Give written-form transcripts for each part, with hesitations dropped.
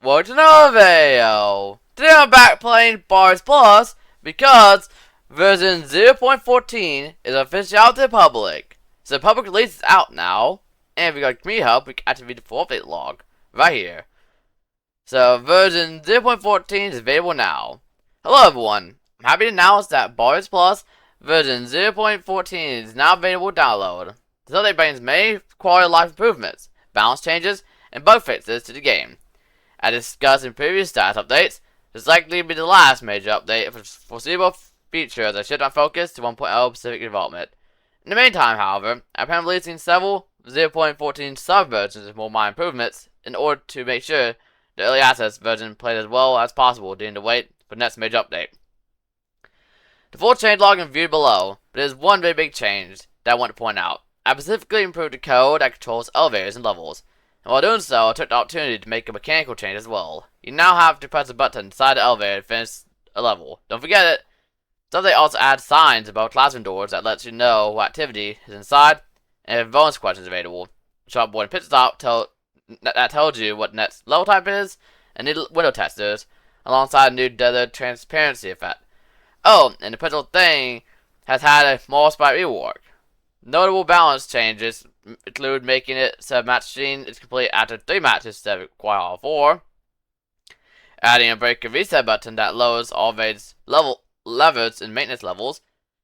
Welcome to another video. Today I'm back playing Bars Plus because version 0.14 is officially out to the public. So the public release is out now, and if you got community help, we can activate the full update log right here. So version 0.14 is available now. Hello everyone. I'm happy to announce that Bars Plus version 0.14 is now available to download. This update brings many quality of life improvements, balance changes, and bug fixes to the game. As discussed in previous status updates, this is likely to be the last major update for the foreseeable future that shift our focus to 1.0 specific development. In the meantime, however, I plan on releasing several 0.14 sub-versions with more minor improvements in order to make sure the early access version plays as well as possible during the wait for the next major update. The full changelog is viewed below, but there is one very big change that I want to point out. I specifically improved the code that controls elevators and levels. And while doing so, I took the opportunity to make a mechanical change as well. You now have to press a button inside the elevator to finish a level. Don't forget it! So they also add signs above classroom doors that lets you know what activity is inside and if bonus questions available. Chalkboard and pit stop that tells you what the next level type is and new window testers, alongside a new desert transparency effect. Oh, and the principal thing has had a small sprite rework. Notable balance changes include making it so a match machine is complete after 3 matches instead of require all 4. Adding a break and reset button that lowers all Vade's levels in maintenance levels,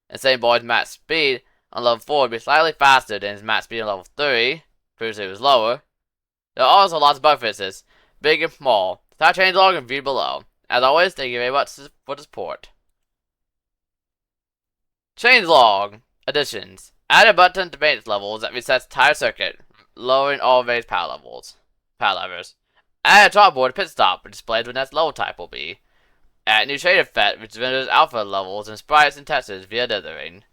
and setting Baldi's match speed on level 4 to be slightly faster than his match speed on level 3, previously it was lower. There are also lots of bug fixes, big and small. That changelog and viewed below. As always, thank you very much for the support. Changelog additions. Add a button to maintenance levels that resets the entire circuit, lowering all Vade's power levers. Add a chalkboard pit stop, which displays what the next level type will be. Add a new shade effect, which renders alpha levels and sprites and textures via dithering.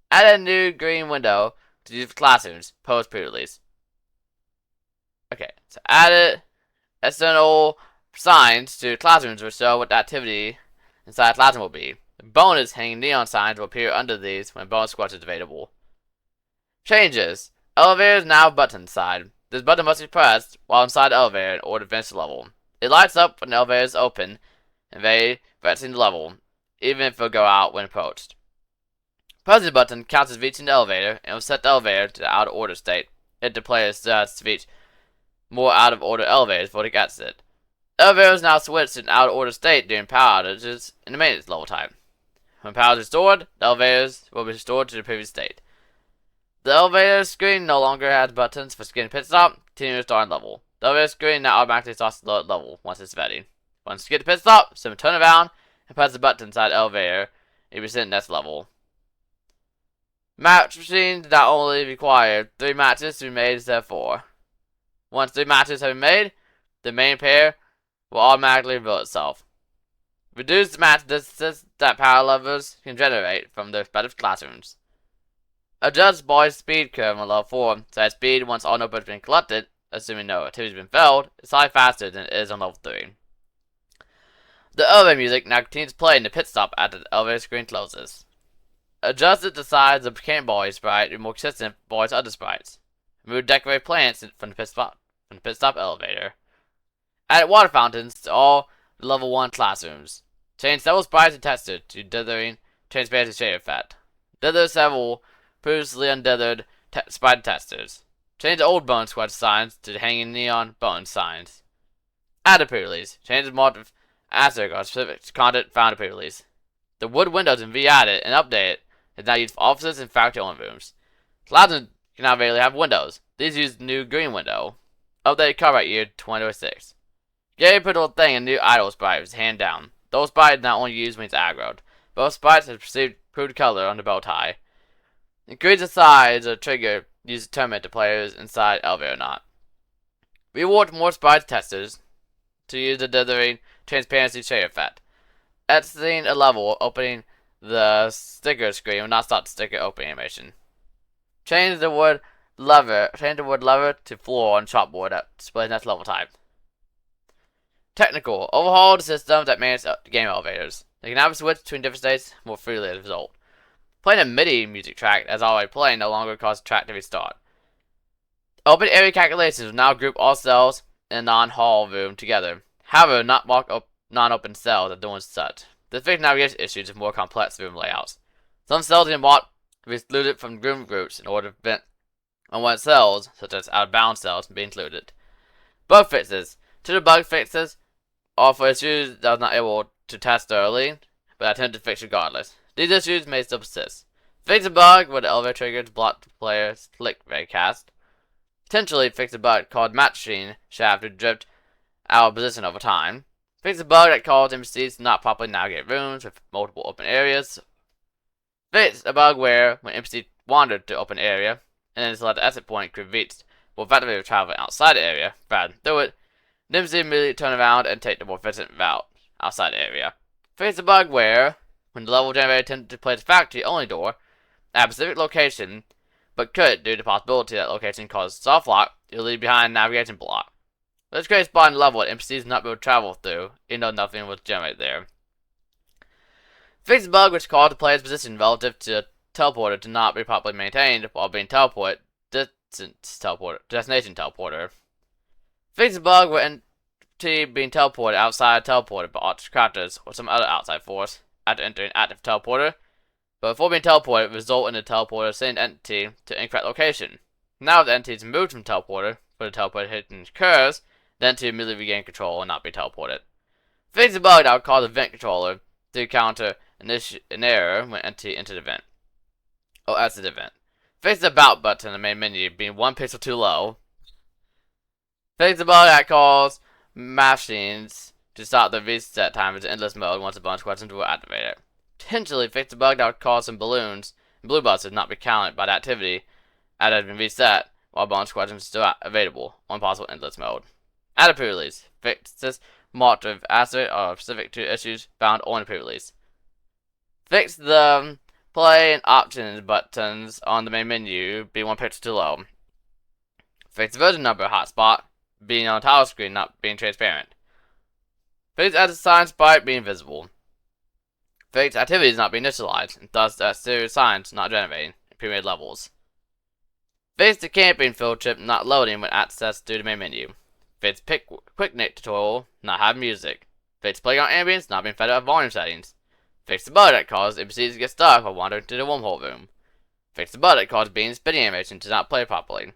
Add a new green window to use for classrooms, post pre-release. Okay, so added external signs to classrooms will show what the activity inside a classroom will be. The bonus hanging neon signs will appear under these when bonus squash is available. Changes. Elevator is now button side. This button must be pressed while inside the elevator in order to finish the level. It lights up when the elevator is open and pressing the level, even if it will go out when approached. Pressing the button counts as reaching the elevator and will set the elevator to the out of order state if the player starts to reach more out of order elevators before it gets it. The elevator is now switched to an out of order state during power outages in the maintenance level type. When power is restored, the elevators will be restored to the previous state. The elevator screen no longer has buttons for skipping pit stop, continue to start level. The elevator screen now automatically starts the level once it's ready. Once you get to pit stop, simply turn around and press the button inside the elevator and you present the next level. Match machines not only require 3 matches to be made instead of 4. Once 3 matches have been made, the main pair will automatically reveal itself. Reduce the match distances that power levers can generate from the respective classrooms. Adjust Baldi's speed curve on level 4 so that speed once all notebooks have been collected, assuming no activity has been failed, is slightly faster than it is on level 3. The elevator music now continues to play in the pit stop after the elevator screen closes. Adjusted the size of the Baldi sprite to be more consistent with Baldi's other sprites. Remove decorated plants from the pit stop elevator. Added water fountains to all the level 1 classrooms. Change several sprites and texture to dithering transparency shade effect. Dither several previously undithered sprite textures. Change the old bone squash signs to the hanging neon bone signs. Add a pre-release. Change the marked asterisk on specific content found in pre-release. The wood windows in V-added and updated is now used for offices and faculty-only rooms. Classrooms can now availably have windows. These use the new green window. Updated copyright year 2006. Gave a thing a new idle sprite was hand down. Those sprites not only used when it's aggroed. Both sprites have received improved color on the bow tie. Increase the size of the trigger used to determine the players inside elevator or not. Reward more sprites testers to use the dithering transparency shade effect. Exiting a level, opening the sticker screen will not stop the sticker opening animation. Change the wood lever to floor on chalkboard that displays next level type. Technical. Overhaul the systems that manage the game elevators. They can now be switched between different states more freely as a result. Playing a MIDI music track as already playing no longer causes the track to restart. Open area calculations will now group all cells in a non-hall room together. However, not mark up non-open cells are doing such. This fixes navigation issues with more complex room layouts. Some cells can marked to be excluded from room groups in order to prevent unwanted cells, such as out-of-bounds cells, from being included. Bug fixes. Two of the bug fixes are for issues that I was not able to test thoroughly, but I attempted to fix regardless. These issues may still persist. Fix a bug where the elevator triggers block the player's click raycast. Potentially fix a bug called matching shaft to drift out of position over time. Fix a bug that causes NPCs to not properly navigate rooms with multiple open areas. Fix a bug where, when NPC wandered to open area, and then select the exit point could reach, will effectively travel outside the area rather than through it, the NPC immediately turn around and take the more efficient route outside the area. Fix a bug where, when the level generator attempted to play the factory only door at a specific location, but could, due to the possibility that location caused soft lock, you'll leave behind a navigation block. This creates a spot in the level that NPCs not be able to travel through, even though nothing was generated there. Fix a bug which caused the player's position relative to the teleporter to not be properly maintained while being teleported, destination teleporter. Fix a bug where entity being teleported outside teleporter by autocrafters or some other outside force after entering active teleporter, but before being teleported result in the teleporter sending entity to incorrect location. Now if the entity is moved from teleporter, when the teleporter hitting occurs, the entity immediately regain control and not be teleported. Fix a bug that would cause the event controller to counter an error when entity entered the event. Or exit the event. Fix the about button in the main menu being 1 pixel too low. Fix the bug that calls machines to stop the reset timer to endless mode once a bonus questions were activated. Potentially fix the bug that would cause some balloons and blue buses not be counted by the activity as it has been reset while bonus questions are still available on possible endless mode. Add a pre-release. Fixes marked with asterisk are specific to issues found on the pre-release. Fix the play and options buttons on the main menu being 1 pixel too low. Fix the version number hotspot being on the title screen not being transparent. Fix as a sign spike being visible. Fix activities not being initialized, and thus that serious signs not generating in pre-made levels. Fix the camping field trip not loading when accessed through the main menu. Fix quick nick tutorial not having music. Fix playground ambience not being fed out of volume settings. Fix the bug that causes NPCs to get stuck while wandering to the wormhole room. Fix the bug that causes being spinning animation to not play properly.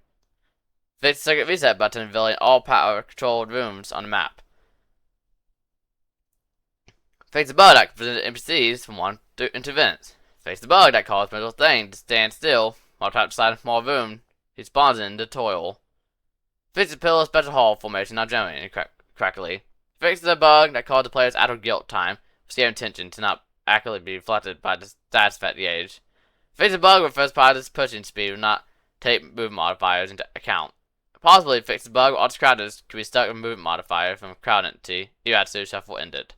Fix the circuit reset button revealing all power controlled rooms on the map. Fix the bug that prevented NPCs from wandering into vents. Fix the bug that caused middle thing to stand still while trapped inside a small room he spawns in the tutorial. Fix the pillar special hall formation not generating correctly. Fix the bug that caused the player's idle guilt time for scare intention to not accurately be reflected by the stats at the age. Fix the bug where first party's pushing speed will not take movement modifiers into account. Possibly fix the bug where autocrafters could be stuck with movement modifier from a crowd entity even after shuffle ended.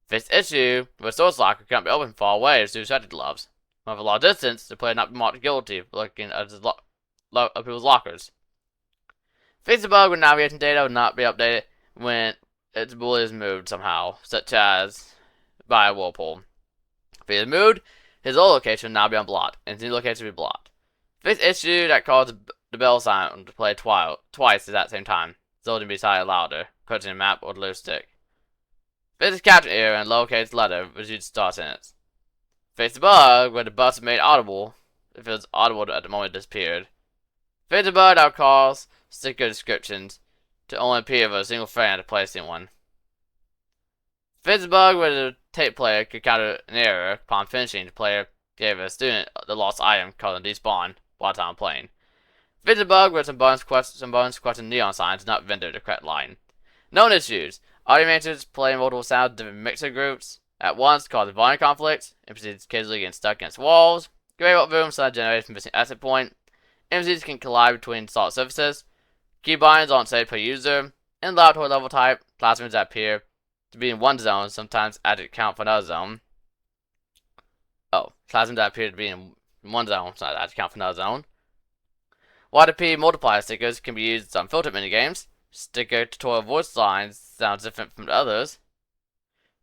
Fix the issue where source locker can't be opened far away as to restricted gloves. When a long distance, the player not be marked guilty for looking at people's lockers. Fix the bug where navigation data will not be updated when its bullet is moved somehow, such as by a whirlpool. If he is moved, his old location will now be unblocked, and his new location will be blocked. Fix issue that causes the bell sound to play twice at that same time, resulting in be silent louder, cutting the map or the loose stick. Fix the caption error and lowercase letter reduce star sentence. Fix the bug where the bus is made audible if it was audible at the moment it disappeared. Fix the bug that will cause sticker descriptions to only appear for a single frame to placing one. Fix the bug where the tape player could counter an error upon finishing the player gave a student the lost item causing despawn while time playing. Fix the bug where some bonus question neon signs not rendered the correct line. Known issues. Audio managers playing multiple sounds different mixer groups at once causing volume conflicts, NPCs occasionally getting stuck against walls, gray up rooms not generated from missing exit point, NPCs can collide between solid surfaces, keybinds aren't saved per user, and laboratory level type, classrooms that appear to be in one zone sometimes add to count for another zone. Classrooms that appear to be in one zone so add to count for another zone. YDP multiplier stickers can be used on filtered minigames. Sticker tutorial voice lines sound different from others.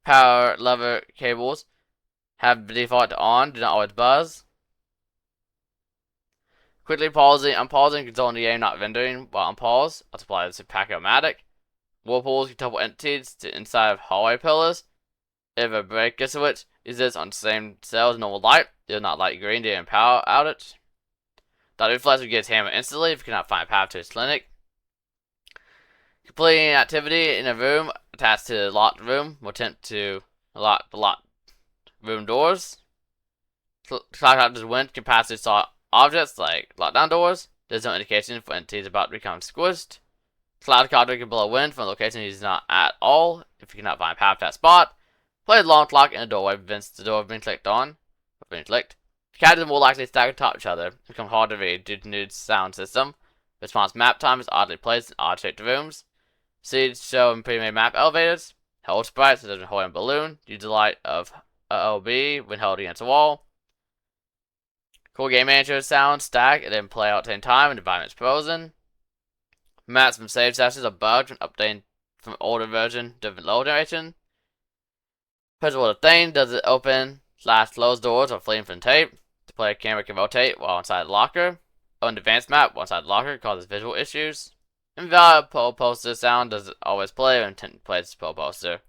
Power lever cables have default to on, do not always buzz. Quickly pausing, unpausing, controlling the game not rendering while unpause. Multipliers to pack-o-matic. Whirlpools can topple entities to inside of hallway pillars. If a breaker switch exists on the same cell as normal light, it will not light green during power outage. Dot reflex will get hammered instantly if you cannot find a path to its clinic. Completing activity in a room attached to the locked room will attempt to unlock the locked room doors. Cloud captures wind can pass through solid objects like lockdown doors. There's no indication for entities about to become squished. Cloud Copter can blow wind from a location he's not at all if you cannot find a path to that spot. Play the long clock in a doorway prevents the door being clicked on. The characters are more likely to stack on top of each other and become hard to read due to new sound system. Response map time is oddly placed in odd shaped rooms. Seeds show in pre-made map elevators. Hold sprites such as holding a balloon. Use the light of OB when held against a wall. Cool game manager sound stack and then play out at the same time when the environment is frozen. Maps from save sessions are bugged when updating from older version to lower generation. Principle of the thing, does it open / close doors or fleeing from tape? The player camera can rotate while inside the locker. On the advanced map, while inside the locker causes visual issues. Invalid pole poster sound does it always play when intent plays pole poster.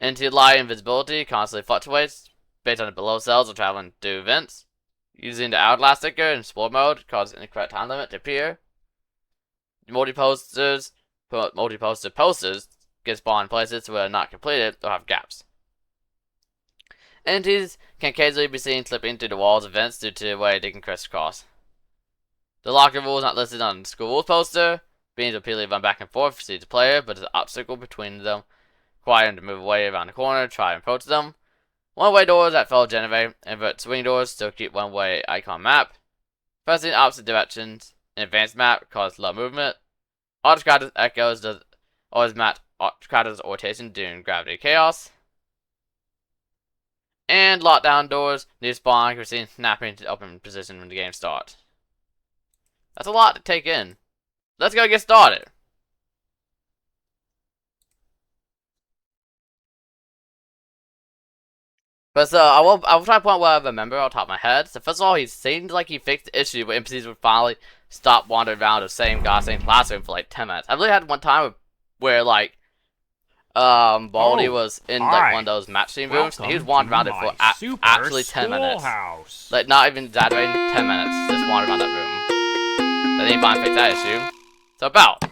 Entity light invisibility constantly fluctuates based on the below cells or traveling through vents. Using the hourglass sticker in sport mode causes an incorrect time limit to appear. Multi-poster posters get spawned in places where not completed or have gaps. Entities can occasionally be seen slipping through the walls of vents due to the way they can crisscross. The locker rule is not listed on the school rules poster. Beings repeatedly run back and forth to see the player, but there's an obstacle between them, requiring them to move away around the corner, try and approach them. One-way doors that fail generate, invert swing doors still keep one-way icon map. Pressing opposite directions in advanced map cause slow movement. Autocratus echoes does always match Autocratus rotation during gravity chaos. And lockdown doors need spawn can be seen snapping to open position when the game starts. That's a lot to take in. Let's go get started. But so I will try to point out what I remember off the top of my head. So first of all, he seemed like he fixed the issue where NPCs would finally stop wandering around the same classroom for like 10 minutes. I really had one time where like Baldi was in like one of those match scene rooms and he was wandering around it for actually 10 minutes. Like not even exaggerating, 10 minutes just wandering around that room. Then he finally fixed that issue. So about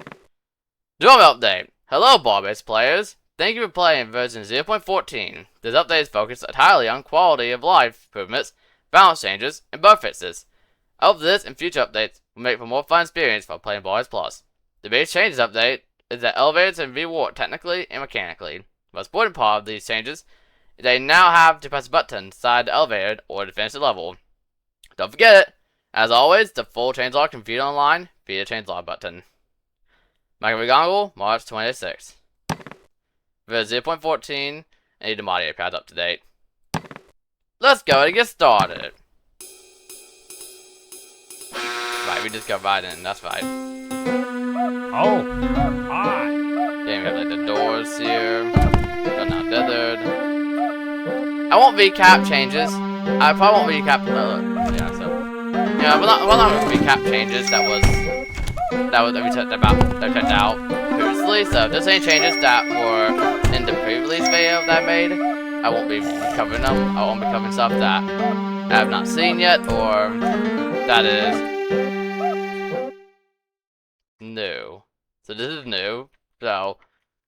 Drama update. Hello Barbase players. Thank you for playing version 0.14. This update is focused entirely on quality of life improvements, balance changes, and bug fixes. I hope this and future updates will make for a more fun experience while playing Barbase Plus. The biggest changes update is that elevators have been reworked technically and mechanically. The most important part of these changes is that you now have to press a button inside the elevator in order to finish the level. Don't forget it! As always, the full changelog can be viewed online via the changelog button. Michael McGonagall, March 26. Version 0.14, and need the mod pad up to date. Let's go and get started. Right, we just got right in, that's right. Oh, hi. Yeah, we have like the doors here. Go now tethered. I won't recap changes. I probably won't recap. Yeah, so yeah, we're not recap changes that we checked out previously. So if there's any changes that were in the pre-release video that I made, I won't be covering them. I won't be covering stuff that I have not seen yet or that is new. So this is new. So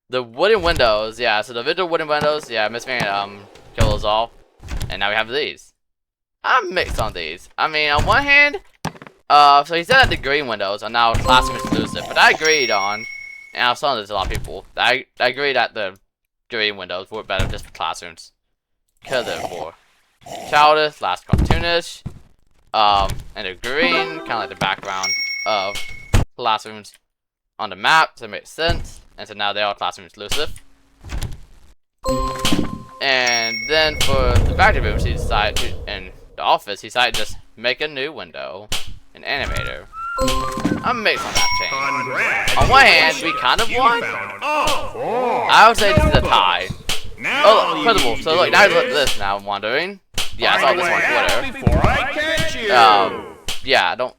the wooden windows, yeah. So the original wooden windows, yeah. Miss Mary kill those off, and now we have these. I'm mixed on these. I mean, on one hand, so he said that the green windows are now classroom exclusive, but I agreed on, and I was telling this to a lot of people. I agreed that the green windows were better just for classrooms, because they're more childish, cartoonish, and they're green, kind of like the background of classrooms on the map, so it makes sense. And so now they are classroom exclusive. And then for the factory rooms, he decided to, in the office, he decided to just make a new window, an animator. I'm mixed on that change. On one hand, we kind of won. I would say this is a tie. Oh, incredible. So look, now look at this. Now I'm wondering. Yeah, I saw this on Twitter. Yeah, I don't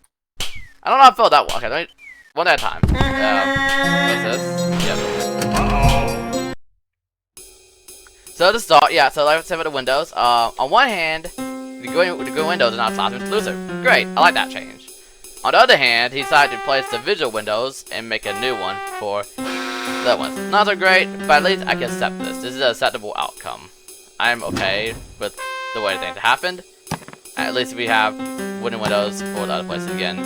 know how I felt that one. Okay, let me, one at a time. What's this? Yeah. Uh-oh. So to start, yeah, so like I said with the windows, on one hand, the green windows are not classroom exclusive. Great, I like that change. On the other hand, he decided to replace the visual windows and make a new one for that one. Not so great, but at least I can accept this. This is an acceptable outcome. I'm okay with the way things happened. At least we have wooden windows for the other places again.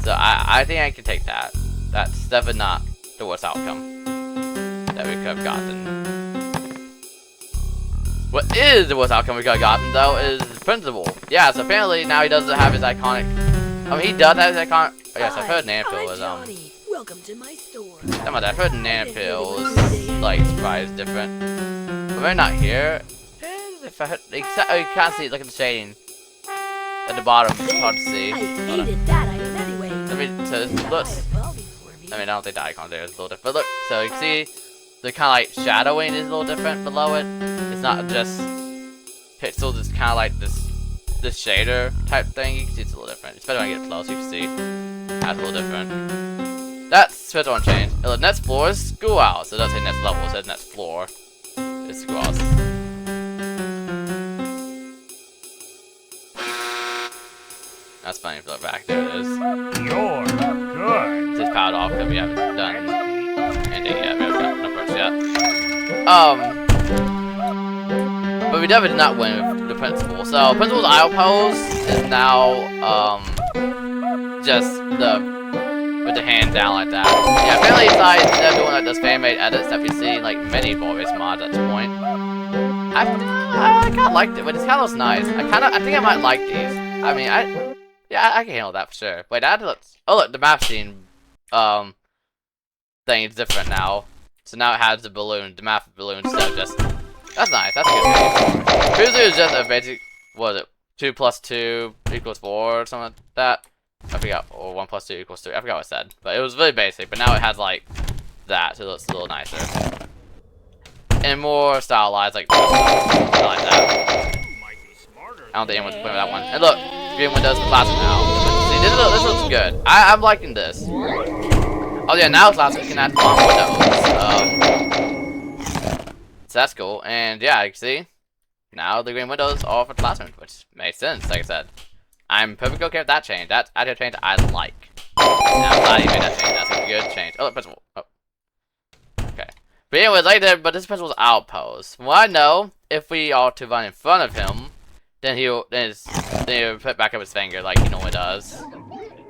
So I think I can take that. That's definitely not the worst outcome that we could have gotten. What is the worst outcome we could have gotten, though, is principal. Yeah, so apparently now he doesn't have his iconic... I mean, he does have his iconic... Oh, yes, I've heard Nanpil was, Welcome to my store. I've heard Nanpil is, like, surprised different. But maybe not here. If I heard... You can't see it, look at the shading. At the bottom, it's hard to see. I hated that item anyway. Let me... So, this looks... I mean, I don't think the icon there is a little different. But look, so you can see... The kind of, like, shadowing is a little different below it. It's not just pixels, it's kind of like this shader type thing. You can see it's a little different. It's better when I get close, you can see. That's a little different. That's special on change. The next floor is schoolhouse. It doesn't say next level, it says next floor. It's schoolhouse. That's funny if you look back. There it is. You're good. It's just powered off because we haven't done anything yet. We haven't done no approach yet. But we definitely did not win with the principal. So principal's idle pose is now just with the hand down like that. Yeah, apparently he's like instead of doing like those fan-made edits that we see in like many ball race mods at this point. I kind of liked it, but it kind of looks nice. I think I might like these. I mean, I can handle that for sure. Wait, that looks. Oh look, the map scene thing is different now. So now it has the balloon, the map balloon instead of just. That's nice. That's a good change. Previously it was just a basic. What was it? 2 + 2 = 4 or something like that. I forgot. Or 1 + 2 = 3. I forgot what it said. But it was really basic. But now it has like that, so it looks a little nicer and more stylized, like that. I don't think anyone's playing with that one. And look, green windows classic now. See, this looks good. I'm liking this. Oh yeah, now classic can add long windows. So that's cool. And yeah, you can see now the green windows are for classrooms, which makes sense. Like I said, I'm perfectly okay with that change. That's actually a change I like. Now, I'm glad he made that change. That's a good change. Oh, look, principal. Oh. Okay. But anyways, like that. But this principal's outpost. Well, I know if we are to run in front of him, then he'll put back up his finger like he normally does.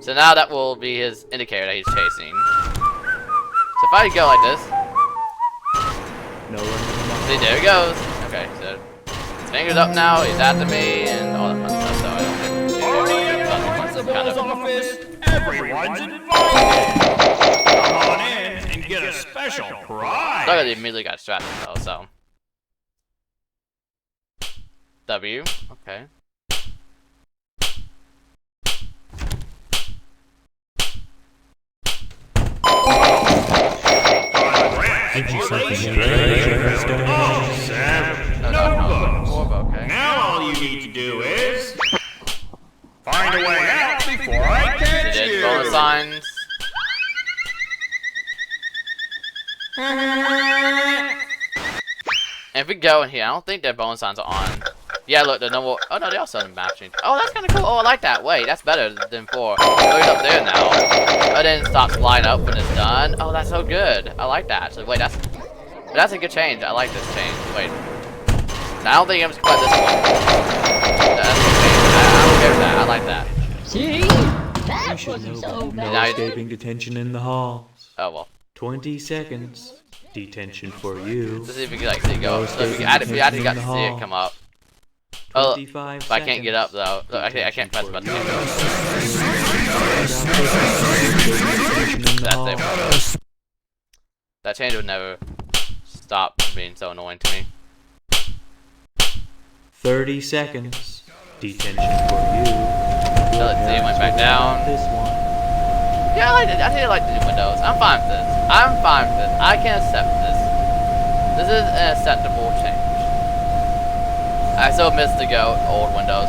So now that will be his indicator that he's chasing. So if I go like this, see, there he goes. Okay, so his finger's up now. He's after me and all that fun stuff. So I don't think Principal's office. Everyone's invited. Come on in and get a special prize. So I immediately got distracted though. So W. Okay. No, okay. Now all you need to do is find a way out before I catch you. Bonus signs. And if we go in here, I don't think their bonus signs are on. Yeah, look, the number. Oh no, they also have a map change. Oh, that's kind of cool. Oh, I like that. Wait, that's better than 4. Oh, he's up there now. Oh, then it stops flying up when it's done. Oh, that's so good. I like that. So wait, that's a good change. I like this change. Wait, now, I don't think I'm just gonna play this one. That's a good change. I don't care with that. I like that. See? That wasn't so bad. Now Escaping detention in the halls. Oh well. 20 seconds. Detention for you. Let's see if we can like see it go. So if we actually got to see it come up. Oh, but I can't get up though. Look, I can't press the button. That's it. That change would never stop being so annoying to me. 30 seconds. Detention for you. So let's see, it went back down. This one. Yeah, I think I like the new windows. I'm fine with this. I'm fine with this. I can accept this. This is an acceptable change. I still miss the old windows.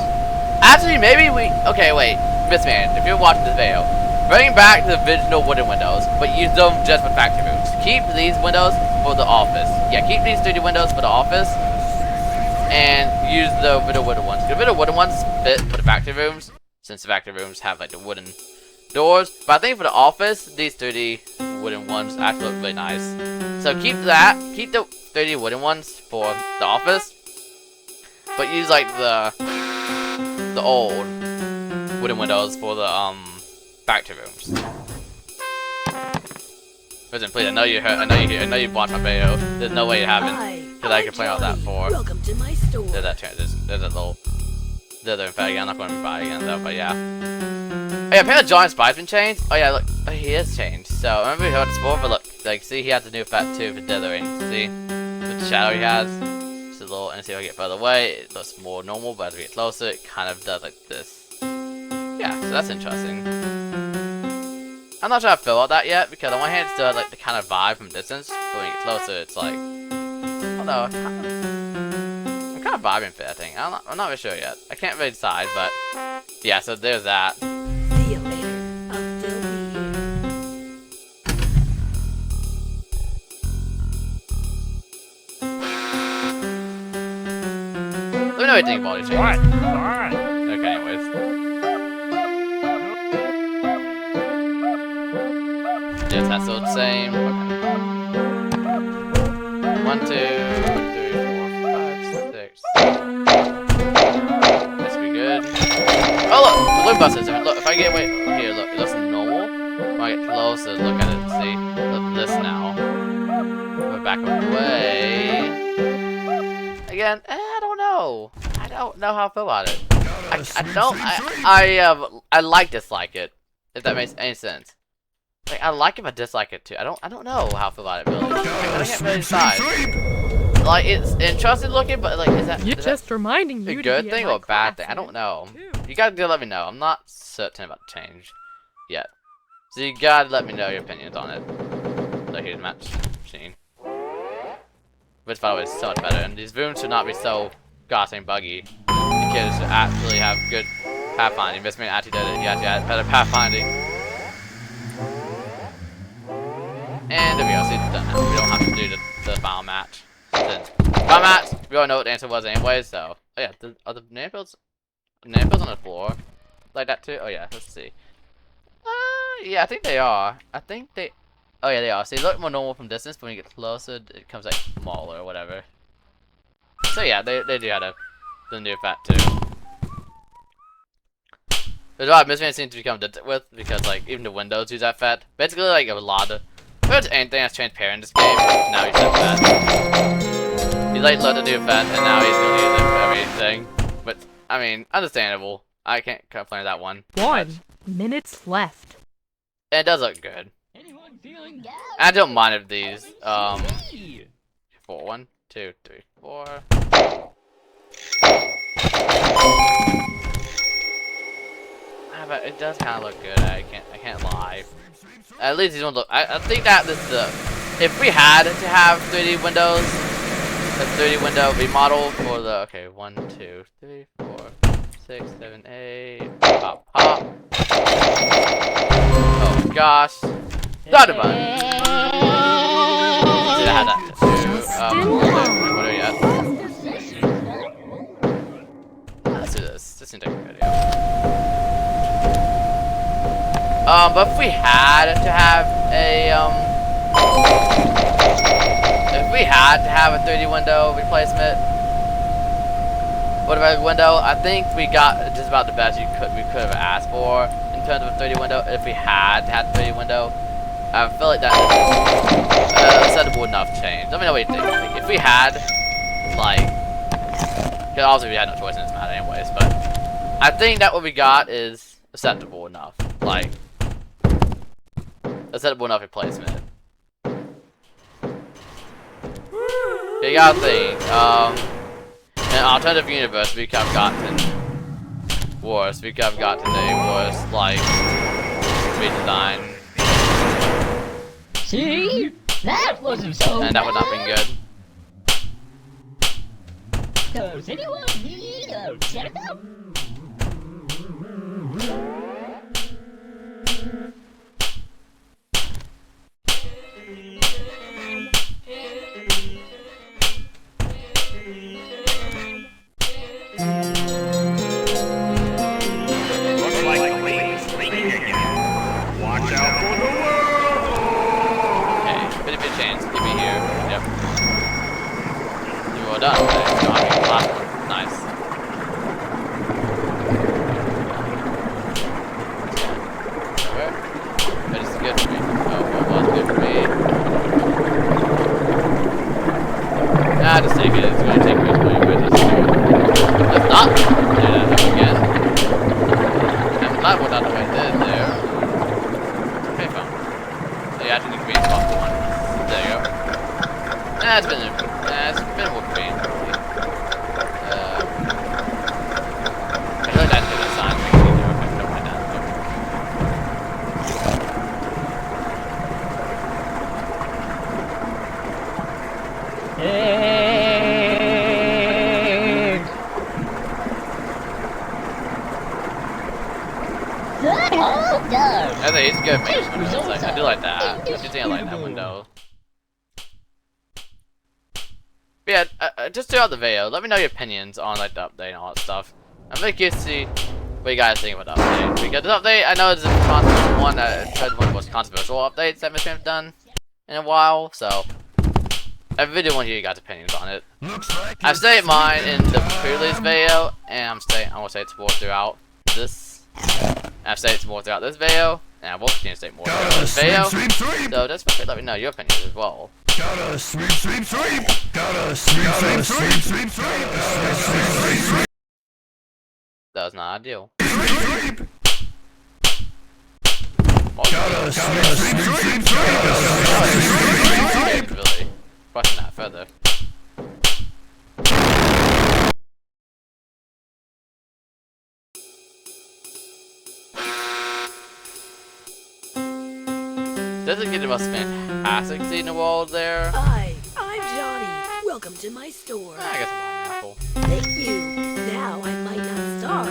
Actually, maybe we... Okay, wait. Miss Man, if you're watching this video, Bring back the original wooden windows, but use them just for factory rooms. Keep these windows for the office. Yeah, keep these 3D windows for the office, and use the middle wooden ones. The middle wooden ones fit for the factory rooms, since the factory rooms have like the wooden doors. But I think for the office, these 3D wooden ones actually look really nice. So keep that. Keep the 3D wooden ones for the office, but use like the old wooden windows for the factory rooms. Listen, please. I know you heard. I know you watched my video. There's no way you haven't, because I complained about that before. Welcome to my store. There's that little in fact, I'm not going to buy it again though. But yeah. Oh yeah, apparently John's spy's been changed. Oh yeah, look, oh, he is changed. So I remember we heard this before, but look, like, see, he has the new effect too for dithering. See, with the shadow he has. Just a little, and see if I get further away, it looks more normal. But as we get closer, it kind of does like this. Yeah, so that's interesting. I'm not sure how I feel about that yet, because on one hand, it's still like the kind of vibe from distance, but when you get closer, it's like, I don't know, I'm kind of vibing for it, I think. I'm not really sure yet. I can't really decide, but yeah, so there's that. See you later. I'll still be here. Let me know what you think of all these changes. Okay, anyways. Yes, that's still the same. Okay. 1, 2, 3, 4, 5, 6. This will be good. Oh look, the balloon buses. Look, if I get away here, look, it looks normal. When I get closer, look at it. See, look at this now. We're back away. Again, I don't know. I don't know how I feel about it. I like dislike it. If that makes any sense. Like, I like it, but dislike it too. I don't know how I feel about it really. I can't really decide. Like, it's interesting looking, but like, is that reminding you a good thing or a bad thing? I don't know. You gotta let me know. I'm not certain about the change yet. So you gotta let me know your opinions on it. So here's the match machine. Which, by the way, is so much better. And these rooms should not be so goddamn buggy. The kids should actually have good pathfinding. This man actually did it. He actually had better pathfinding. And there we go. See, it's done now. We don't have to do the final match. Final match. We already know what the answer was anyway. So, oh yeah, are the nails on the floor like that too? Oh yeah, let's see. Yeah, I think they are. I think they. Oh yeah, they are. See, they look more normal from distance, but when you get closer, it comes like smaller or whatever. So yeah, they do have the new effect too. There's a lot of Mistman seems to become addicted with, because like even the windows use that effect. Basically, like a lot of pretty much anything that's transparent in this game, now he's that effect. He like learned the new effect, and now he's gonna use it for everything. But I mean, understandable. I can't complain with that one. 1 minute left. And it does look good. I don't mind if these 4, 1, 2, 3, 4. But it does kind of look good. I can't lie. At least these don't look. I think that this is the. If we had to have 3D windows, a 3D window remodel for the. Okay, 1, 2, 3, 4, 6, 7, 8. Pop, pop. Oh gosh. Not a button. Did I have that too? What are we at? Let's do this. This seems like a video. But if we had to have a if we had to have a 3D window replacement, what about a window? I think we got just about the best we could have asked for in terms of a 3D window. If we had to have a 3D window, I feel like that is acceptable enough change. Let me know what you think. Like, if we had, like, because obviously we had no choice in this matter anyways, but I think that what we got is acceptable enough. Like, acceptable enough replacement. You gotta think, in an alternative universe, we could have gotten worse. We could have gotten a worse, like, redesign. See? That wasn't so And that would not have been good. Does anyone need a setup? well done. Okay, so I mean, the last one. Nice. Okay. That is good for me. Oh, well, was good for me. Nah, just take it. It's going to take me to my witness. Let's not do that ever again. I'm glad we're not the way it did there. Okay, fine. So yeah, I think the green spot for one. There you go. Nah, it's been more green. I feel like that's a sign we can do if I don't mind that. Oh, darn. I think it's good base windows. Like, I do like that. I do think I like that window. But yeah, just throughout the video, let me know your opinions on like the update and all that stuff. I'm very curious to see what you guys think about the update. Because this update, I know it's a controversial one. It's one of the most controversial updates that Mr. done in a while. So I really want to hear your guys' opinions on it. I've stated mine in the pre-release video, and I'm gonna say it's more throughout this. I've stated more throughout this video, and I will continue to state more throughout this video. So just let me know your opinions as well. Gotta sweep, sweep, sweep. Gotta sweep, sweep, sweep, sweep, sweep. That was not ideal. Sweep. Gotta sweep, sweep, sweep, sweep. Really question that further. Doesn't get the most fantastic scene in the world there. Hi, I'm Johnny. Welcome to my store. I guess I'm buying an apple. Thank you. Now I might not starve.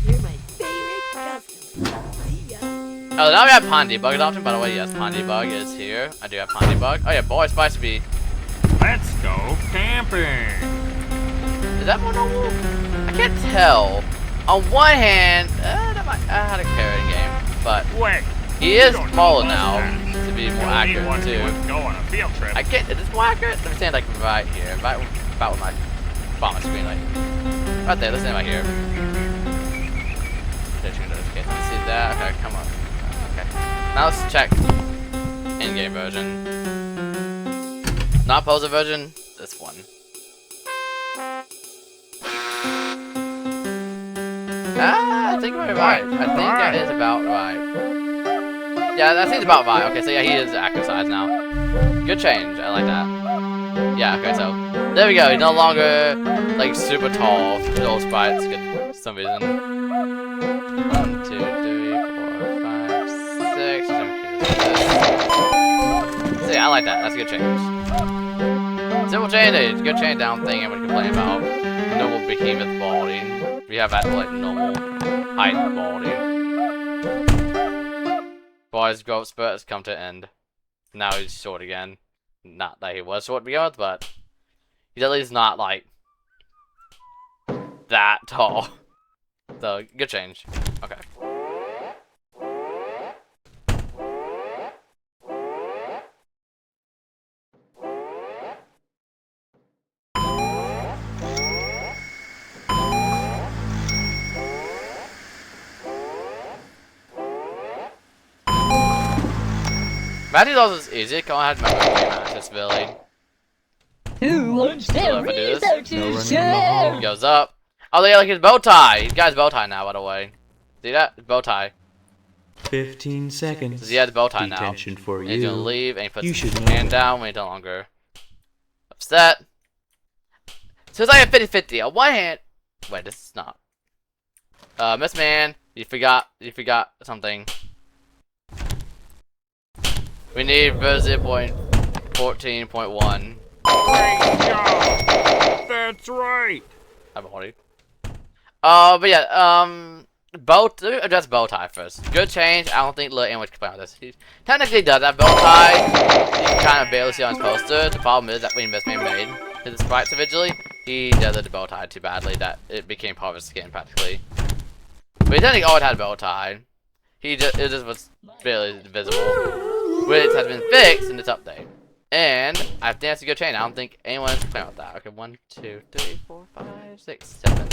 You're my favorite customer. See ya. Oh, now we have Pond Debug adoption. By the way, yes, Pond Debug is here. I do have Pond Debug. Oh yeah, boy, it's supposed to be. Let's go camping. Is that more normal? I can't tell. On one hand, I had a carrot game. But Wait. he is smaller now to be more accurate Anyone too. would go on a field trip. I can't. Is this more accurate? Let me stand like right here, about with my bottom screen, like right there. Let's stand right here. Okay, let me see that. Okay, come on. Okay. Now let's check in-game version. Not poser version. This one. I think we're right. I think that is about right. Yeah, that seems about right. Okay, so yeah, he is accurate size now. Good change. I like that. Yeah, okay, so there we go. He's no longer like super tall. Old sprites. Good for some reason. 1, 2, 3, 4, 5, 6. So yeah, I like that. That's a good change. Simple change. A good change down thing. Everybody complain about normal behemoth balding. We have that like normal height balding. Boy's growth spurt has come to an end. Now he's short again. Not that he was short to begin with, but he's at least not like that tall. So good change. Okay. Matthew's also is easy. Come on, I have to remember game matches, Billy. Who wants to If I do this, research no his running show? He goes up. Oh, they like his bow tie. He's got his bow tie now, by the way. See that? His bow tie. 15 seconds. So he has his bow tie now. Detention for And he's gonna you. leave, and he puts You his should know. hand down when he's no longer upset. So it's like a 50-50. On one hand, wait, this is not. Miss Man, you forgot something. We need V0.14.1. Great job. That's right. I'm holding. But yeah, let me address bow tie first. Good change. I don't think Lil Ant would complain about this. He technically does have bow tie. You can kind of barely see on his poster. The problem is that when Miss Man made his sprites originally, he does the bow tie too badly that it became part of his skin practically. But he technically always had a bow tie. It just was barely visible, which has been fixed in this update. And I think that's a good change. I don't think anyone's complaining about that. Okay, 1, 2, 3, 4, 5, 6, 7.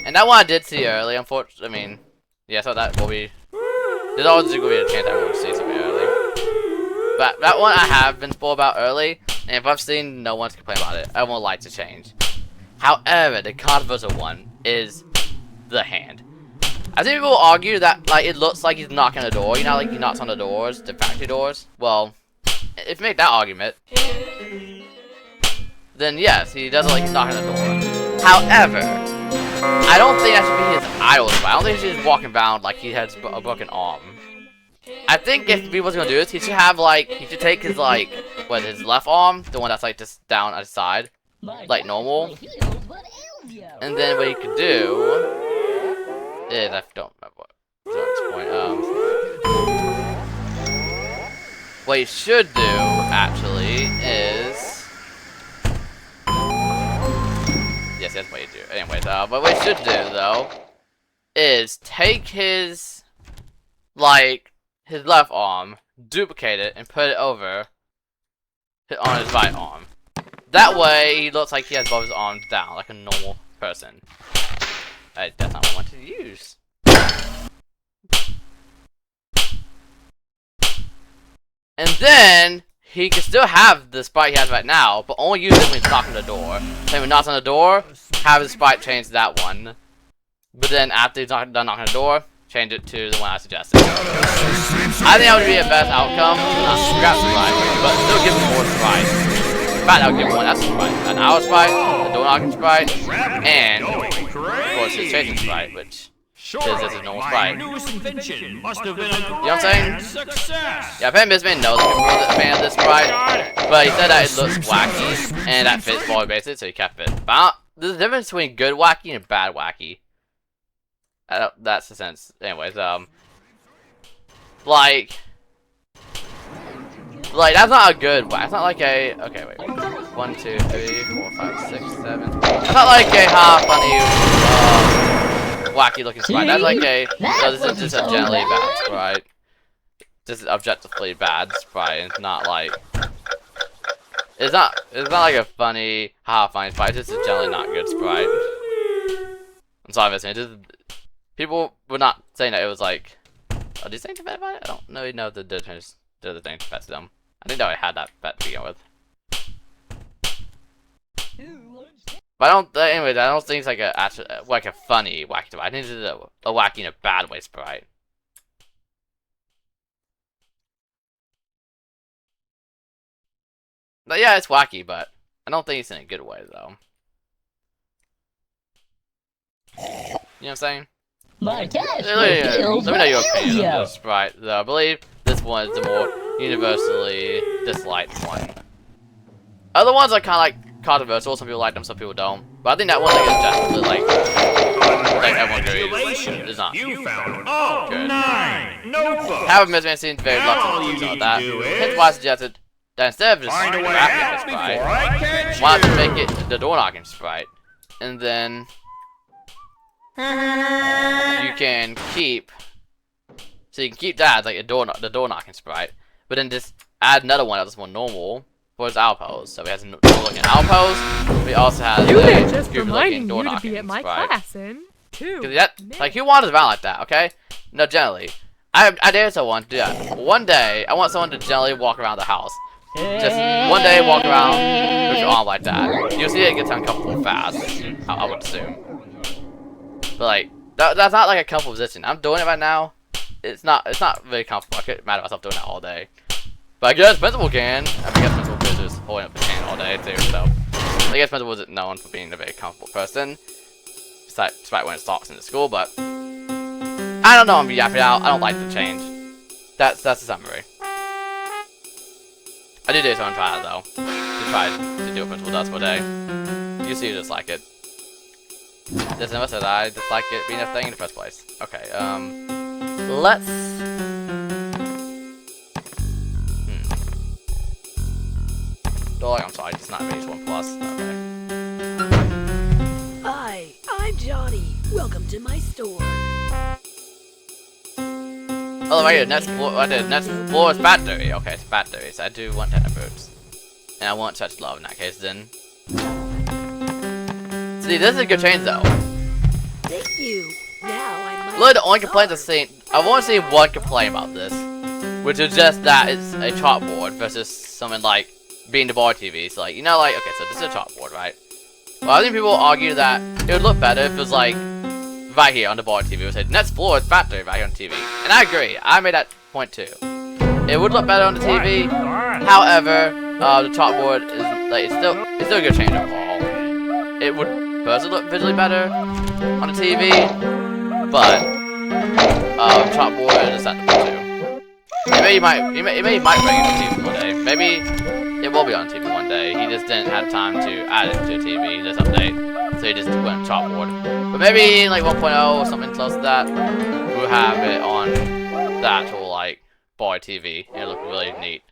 And that one I did see early, unfortunately. I mean, yeah, so that will be. There's always going to be a chance I will see something early. But that one I have been spoiled about early, and if I've seen no one's complained about it, I won't like to change. However, the controversial one is the hand. I think people argue that like it looks like he's knocking on a door. You know, like he knocks on the doors, the factory doors. Well, if you make that argument, then yes, he does look like he's knocking on the door. However, I don't think that should be his idol spot. I don't think he's just walking around like he has a broken arm. I think if he was gonna do this, he should have like he should take his like his left arm, the one that's like just down at his side, like normal, and then what he could do is I don't remember what was at this point. What he should do actually is yes, that's what you do. Anyways, but what he should do though is take his his left arm, duplicate it, and put it over on his right arm. That way, he looks like he has both his arms down, like a normal person. That's not what I wanted to use. And then, he can still have the sprite he has right now, but only use it when he's knocking on the door. Then when he knocks on the door, have his sprite change to that one. But then, after he's done knocking on the door, change it to the one I suggested. I think that would be a best outcome. Not scrap sprite, but still give him more sprite. In fact, I would give him one that's sprite. An hour sprite, a door knocking sprite, and of course his chasing sprite, which is his normal sprite. You know what I'm saying? Yeah, apparently Miss Man knows that people are a fan of this sprite, but he said that it looks wacky and that fits Baldi basically, so he kept it. But there's a difference between good wacky and bad wacky. That's the sense. Anyways, like that's not a good whack. It's not like a okay. Wait. 1, 2, 3, 4, 5, 6, 7. It's not like a funny, wacky looking sprite. That's like a. No, this is just a generally bad sprite. This is objectively bad sprite. It's not like. It's not like a funny, funny sprite. This is generally not good sprite. I'm sorry, Miss Man. People were not saying that it was like. Oh, did they think bad about it? I don't know if the thing to bet them. I think that I had that bet to begin with. But I don't. Anyways, I don't think it's like a funny wacky sprite. I think it's a wacky in a bad way sprite. But yeah, it's wacky, but I don't think it's in a good way though. You know what I'm saying? Let me know your opinion on this sprite, though. I believe this one is the more universally disliked one. Other ones are kind of like controversial. Some people like them, some people don't. But I think that one is definitely like everyone agrees is not You found all good. 9 notebooks. However, Miss Man seems very reluctant to do that. Hence why I suggested that instead of just Find a way scrapping out the sprite, before I catch why not you. make it the door knocking sprite, and then you can keep. So you can keep that as like the door knocking sprite, but then just add another one that's more normal for his outpost. So he has a door-looking outpost. But he also has You were a just goofy-looking reminding you to door-knocking be at my sprite. class in 2 Cause that, like, who wanders around like that? Okay, no, generally, I dare someone to do that. One day, I want someone to generally walk around the house. Just one day, walk around with your arm like that. You'll see it gets uncomfortable fast. I would assume. But like, that's not like a comfortable position. I'm doing it right now. It's not very comfortable. I couldn't imagine myself doing that all day. But I guess Principal can. I mean, I guess Principal is just holding up his hand all day too. So I guess Principal wasn't known for being a very comfortable person, despite when it talks in the school. But I don't know. I'm yapping out. I don't like the change. That's the summary. I do this on trial though. To try to do what Principal does for a day. You see, you just like it. There's never said I dislike it being a thing in the first place. Okay, let's... Oh, I'm sorry, it's not V0.14. Okay. Hi, I'm Johnny. Welcome to my store. Oh, right here, next floor is battery. Okay, it's battery, so I do want techno boots. And I want such love in that case, then. See, this is a good change, though. Thank you. Now I might. Really, the only complaint I've seen, I've only seen one complaint about this, which is just that it's a chalkboard versus something like being the bar TV. So, like, you know, like, okay, so this is a chalkboard, right? Well, I think people argue that it would look better if it was like right here on the bar TV. It would say next floor is battery right here on TV, and I agree. I made that point too. It would look better on the TV. However, the chalkboard is like it's still a good change overall. It would personally look visually better on the TV, but chalkboard is acceptable too. It might bring it to TV one day. Maybe it will be on TV one day. He just didn't have time to add it to TV this update, so he just went chalkboard. But maybe in like 1.0 or something close to that, we'll have it on the actual like bar TV. It'll look really neat.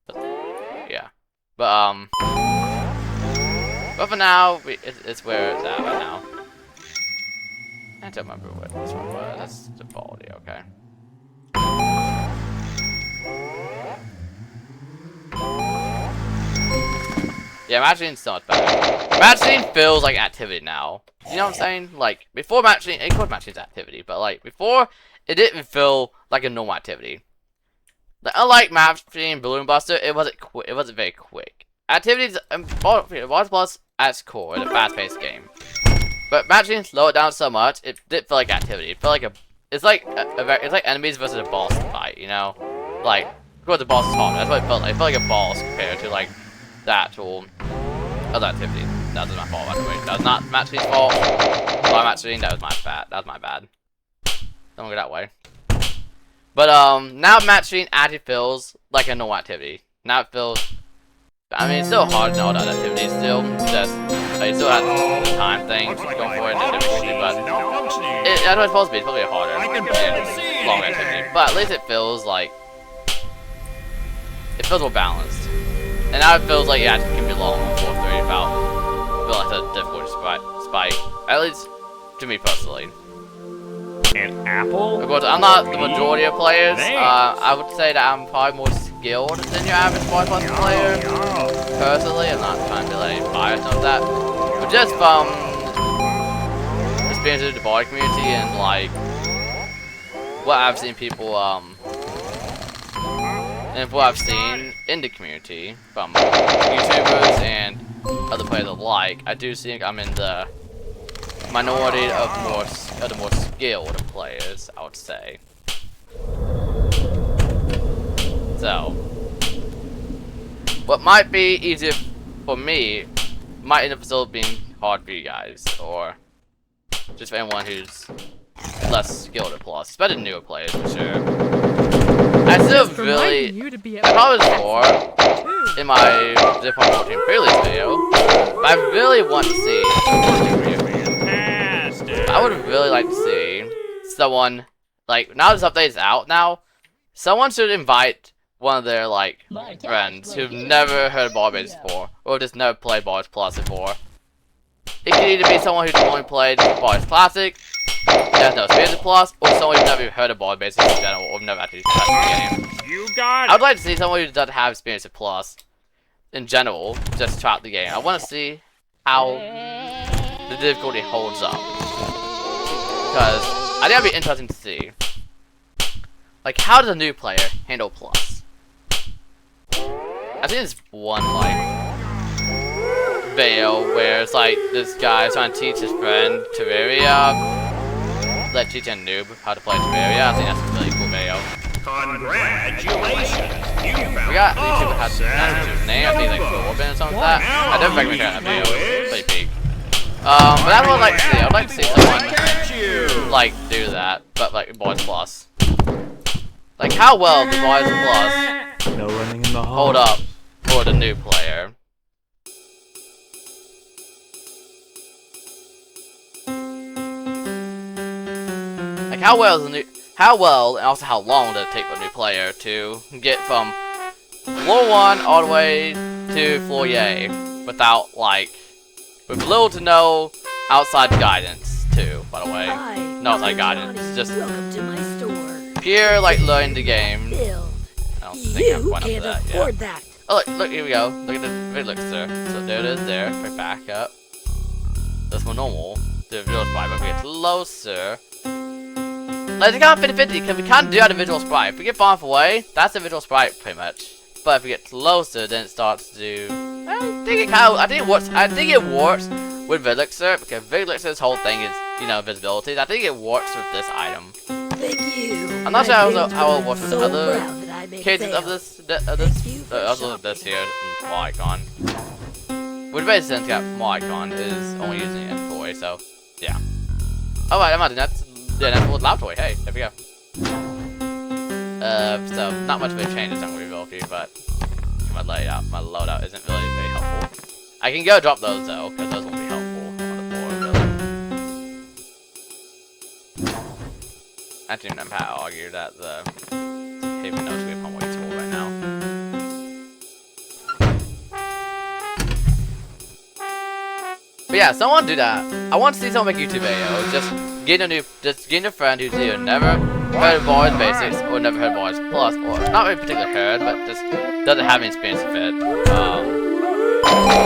But, yeah. But for now, it's where it's at right now. I don't remember what this one was. That's the Baldi, okay. Yeah, matching so much better. Matching feels like activity now. You know what I'm saying? Like, before matching, of course matching is activity, but like, before, it didn't feel like a normal activity. Like, unlike matching Balloon Buster, it wasn't very quick. Activities, Baldi Plus at its core, is a fast-paced game. But matching slowed it down so much, it didn't feel like activity. It felt like it's like enemies versus a boss fight, you know? Like, of course the boss is hard, that's what it felt like. It felt like a boss compared to like the actual other activity. That was my fault, by the way. That was not matching's fault. By matching, that was my bad. That was my bad. Don't go that way. But now matching actually feels like a normal activity. Now it feels. I mean, it's still hard to know that activity. Still, just like, you still have the time thing going for it and difficulty, but I know it's supposed to be. It's probably harder and longer activity. But at least it feels like more balanced. And now it feels like yeah, it can be long on 4:30 about. I feel like the difficulty spike. At least to me personally. An apple? Of course, I'm not the majority of players. I would say that I'm probably more skilled than your average Baldi Plus player. Personally, I'm not trying to be like biased of that. But just from experience of the Baldi community and like what I've seen people and what I've seen in the community from YouTubers and other players alike, I do think I'm in the minority of the more skilled players, I would say. So, what might be easier for me might end up still being hard for you guys, or just for anyone who's less skilled at Plus, especially newer players for sure. I still really, I probably before in my V0.14 previous video, but I really want to see. I would really like to see someone, like, now this update is out now, someone should invite one of their, like, friends who've never heard of Baldi before, or just never played Baldi Plus before. It could either be someone who's only played Baldi Classic, has no experience in Plus, or someone who's never even heard of Baldi Basics in general, or never actually touched the game. You got it. I would like to see someone who doesn't have experience in Plus, in general, just try out the game. I want to see how the difficulty holds up. Because I think that'd be interesting to see. Like, how does a new player handle Plus? I think there's one, like, video where it's like this guy is trying to teach his friend Terraria, like teaching a noob how to play Terraria. I think that's a really cool video. Congratulations! You found We got YouTube has his name. I think it's like Corbin or something like that. I don't recommend that video. It's pretty peak. But that's what I'd like to see. I'd like to see someone like do that, but like Baldi Plus. Like how well does Baldi Plus No running in the hall. hold up for the new player? Like how well and also how long does it take for a new player to get from floor 1 all the way to floor yay without like with little to no outside guidance too, by the way. No outside guidance, just welcome to my store. pure like learning the game. Bill, I don't think I'm you quite up to can't that yet. afford that. Oh look, here we go. Look at the elixir. So there it is there. If we back up. That's more normal. The visual sprite, but if we get closer. Like, it's kind of 50-50, because we can't do that in visual sprite. If we get far enough away, that's the visual sprite, pretty much. But if we get closer, then it starts to do... I think it works with Elixir, because Elixir's whole thing is, you know, visibility. I think it works with this item. Thank you. I'm not sure how it works with so other proud that I made cases of sales. this. Thank you for Also this here, small icon. Which basically since got small icon is only using it for, so yeah. Alright, I'm not that's full loud toy. Hey, there we go. So not much of a change in some ability, but my loadout isn't really very helpful. I can go drop those though, because those won't be helpful on the board really. I think I'm how to argue that the Haven knows we have one way tool right now. But yeah, someone do that. I want to see someone make YouTube videos. Just getting a friend who's either never heard of Boys Basics or never heard of Boys Plus, or not really particularly heard, but just doesn't have any experience with it.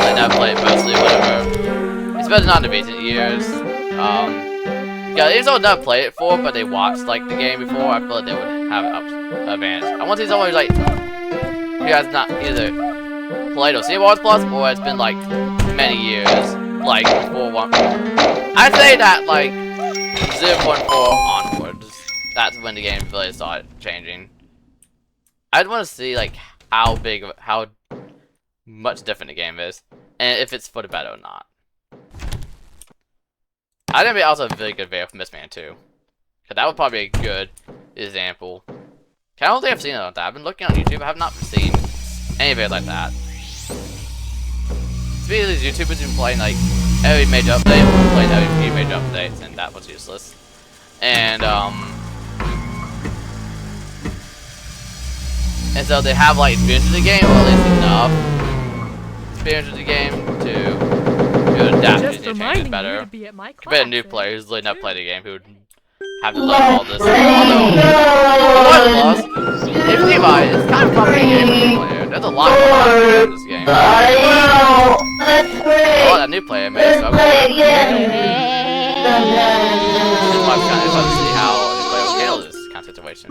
They never played mostly, whatever. It's better not in the recent years. Yeah, even though I've never played it before, but they watched like the game before, I feel like they would have an advantage. I want to see someone who's like who has not either played or seen Boys Plus, or it's been like many years. Like, before one. I'd say that, like, 0.4 onwards. That's when the game really started changing. I'd want to see, like, how much different the game is. And if it's for the better or not. I think it'd be also a really good video for Mistman, too. Because that would probably be a good example. I don't think I've seen it like that. I've been looking on YouTube. I have not seen any videos like that. These YouTubers been playing like every major update, playing every few major updates, and that was useless. And so they have like experience with the game, or at least enough experience with the game to adapt to the changes better. Compared to new players who really not play the game, who would have to learn all this. Although, if you think about it, it's kind of probably a game for new player. There's a lot going on in this game. A lot of new player may struggle. This is why we kind of want to see how the player will handle this kind of situation.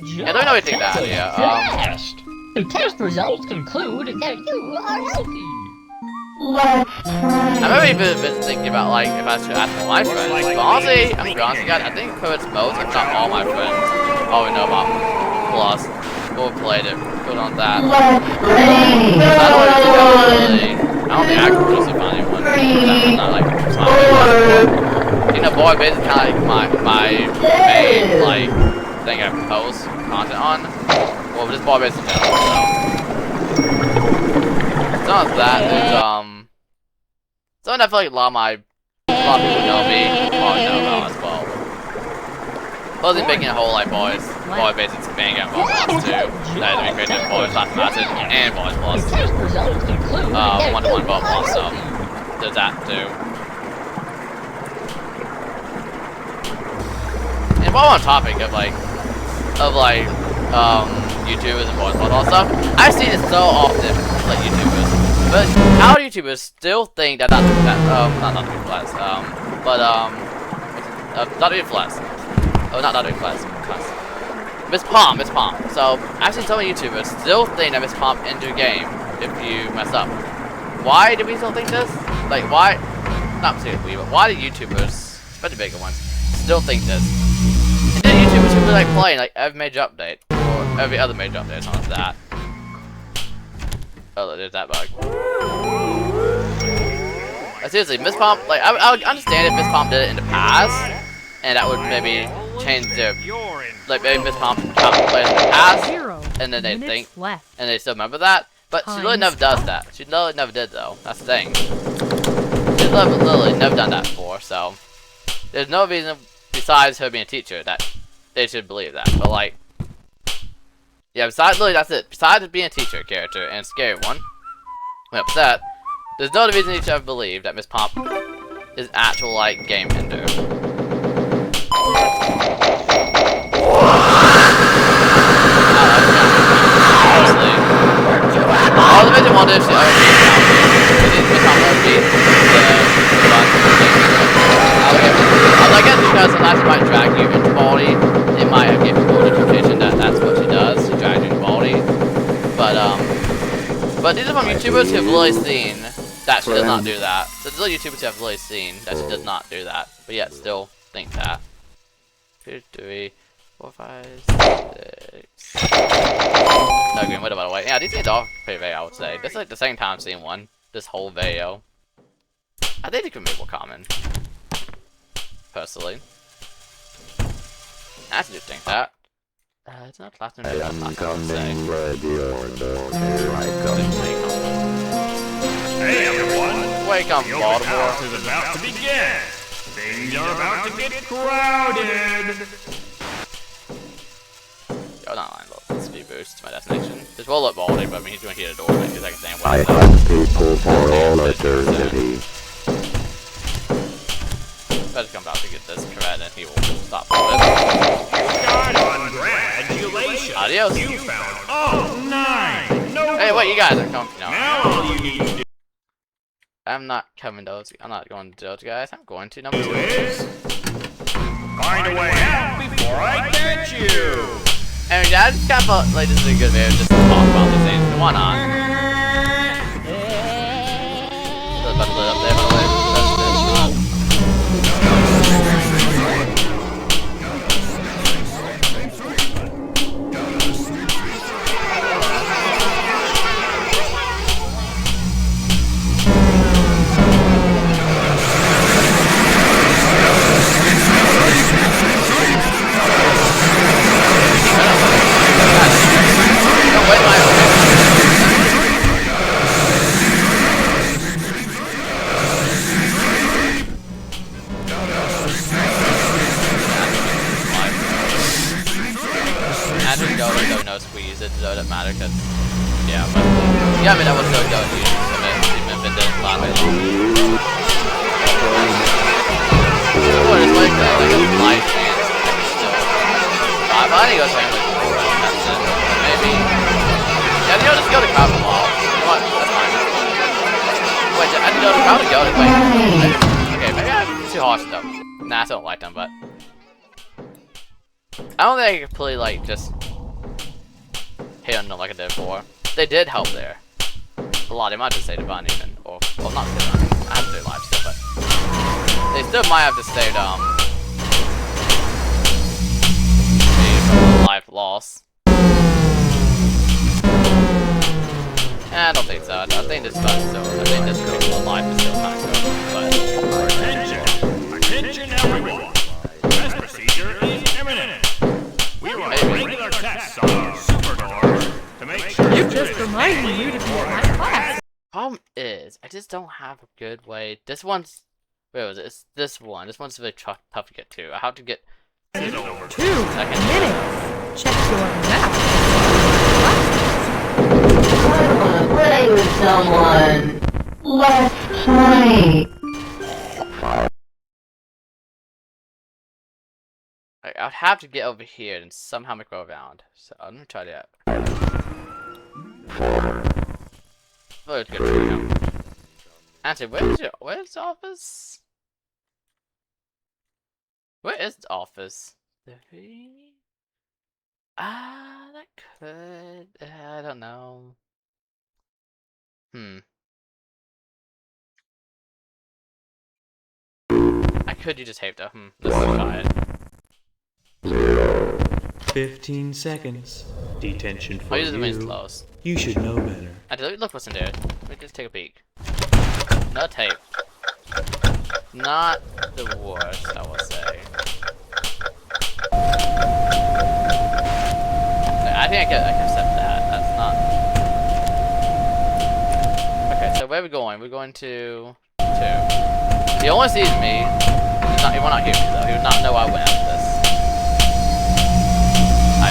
Yeah, let me know what you think of that idea. The test results conclude that you are healthy. I remember even thinking about like if I should ask all my friends. But honestly, I'm honest, guys, I think it's most, if not all my friends, already know about Plus or played it. Put on that. I don't think I can really find anyone. I'm not like you know, boy, basically kind of like my main like thing I post content on. Well, just boy basically general. So some of that is something I feel like a lot of people know me, probably know about as well. Mostly making a whole like boy basics bang out Boys Plus too. That is created Boys Plus Massive and Boys Plus. 1-to-1 Boys Plus, so there's that too. And while on topic of YouTubers and Boys Plus all stuff, I see this so often with like YouTubers. But how do YouTubers still think that not to be flats, not to be flats. Oh, not to be flats. Miss Palm. So, I've seen some YouTubers still think that Miss Palm enter the game if you mess up. Why do we still think this? Like, why? Not particularly, but why do YouTubers, especially bigger ones, still think this? And then YouTubers who be like playing like every major update or every other major update, something like that. Oh, there's that bug. Seriously, Miss Palm, like, I would understand if Miss Palm did it in the past, and that would maybe change their, like, maybe Miss Palm played in the past, and then they think, and they still remember that, but she really never does that. She literally never did, though. That's the thing. She's literally never done that before, so there's no reason, besides her being a teacher, that they should believe that, but, like, yeah, besides, literally, that's it. Besides being a teacher character and a scary one, when upset, there's no other reason you should ever believe that Miss Pomp is an actual, like, game ender. well, there's the other game now. It didn't become OP. I guess because the last might drag you into Baldi, it might have given people a notification that that's what she does, she drags you into Baldi. But these are from YouTubers who have really seen that she does not do that. So these are YouTubers who have really seen that she does not do that, but yet still think that. 2, 3, 4, 5, 6. No green widow, by the way. Yeah, these things are pretty vague, I would say. This is like the second time I've seen one. This whole video. I think they could be more common. Personally. I actually do think that. It's not platinum. I am coming, ready or no, here I come. Hey everyone! Welcome, The open Baltimore. house is about to begin! Things are about to get crowded! Yo, not line low. Speed boost to my destination. Just roll up Baldi, but I mean, he's going to hit a door in 2 seconds anyway. I hunt people for all eternity. Better come back to get this correct and he will stop for this. Congratulations! Adios! You found all 9! No Hey, wait, you guys are coming now. Now all you need to I'm not coming to those. I'm not going to those guys. I'm going to number 2. do is find a way out before I catch you! And yeah, I just kind of felt like this is a good video just to talk about these things. Why not? There's a bunch of lit up there, by the way. Don't wait my Magic no squeeze, it doesn't matter because, yeah, but, yeah, I mean, that was so good, you even if it didn't last very long. What is like a life chance, I can still, I need to go train with that's it, maybe, yeah, you know, just go to crowd for a while, you know what, that's fine. Wait, I didn't know the crowd to go to, wait, okay, maybe I'm too harsh though, nah, I still don't like them, but, I don't think I can completely, like, just hit on them like I did before. They did help there. A lot. They might have to stay divine even. Or, well, not divine. I have to do live still, but they still might have to stay, the life loss. I don't think so. I think this button still. I think this particular life is still kind of good. But Attention! Attention everyone! Test procedure is imminent! We run regular tests on our super doors to make sure You just reminded me to be in my class. problem is, I just don't have a good way. This one's. Where was it? It's this one. This one's really tough to get to. I have to get. 2 Seconds. minutes. Check your map. I wanna play with someone. Let's play. I'd have to get over here and somehow make my way around. So I'm gonna try that. Oh, it's good. Actually, where's the office? Where is the office? That could. I don't know. I could you just hate though. Let's try it. 15 seconds. Detention for I'll use the main you. close. You should know better. Actually, let me look what's in there. Let me just take a peek. No tape. Not the worst, I will say. I think I can accept that. That's not. Okay, so where are we going? We're going to 2. He only sees me. He will not hear me though. He would not know I went after this.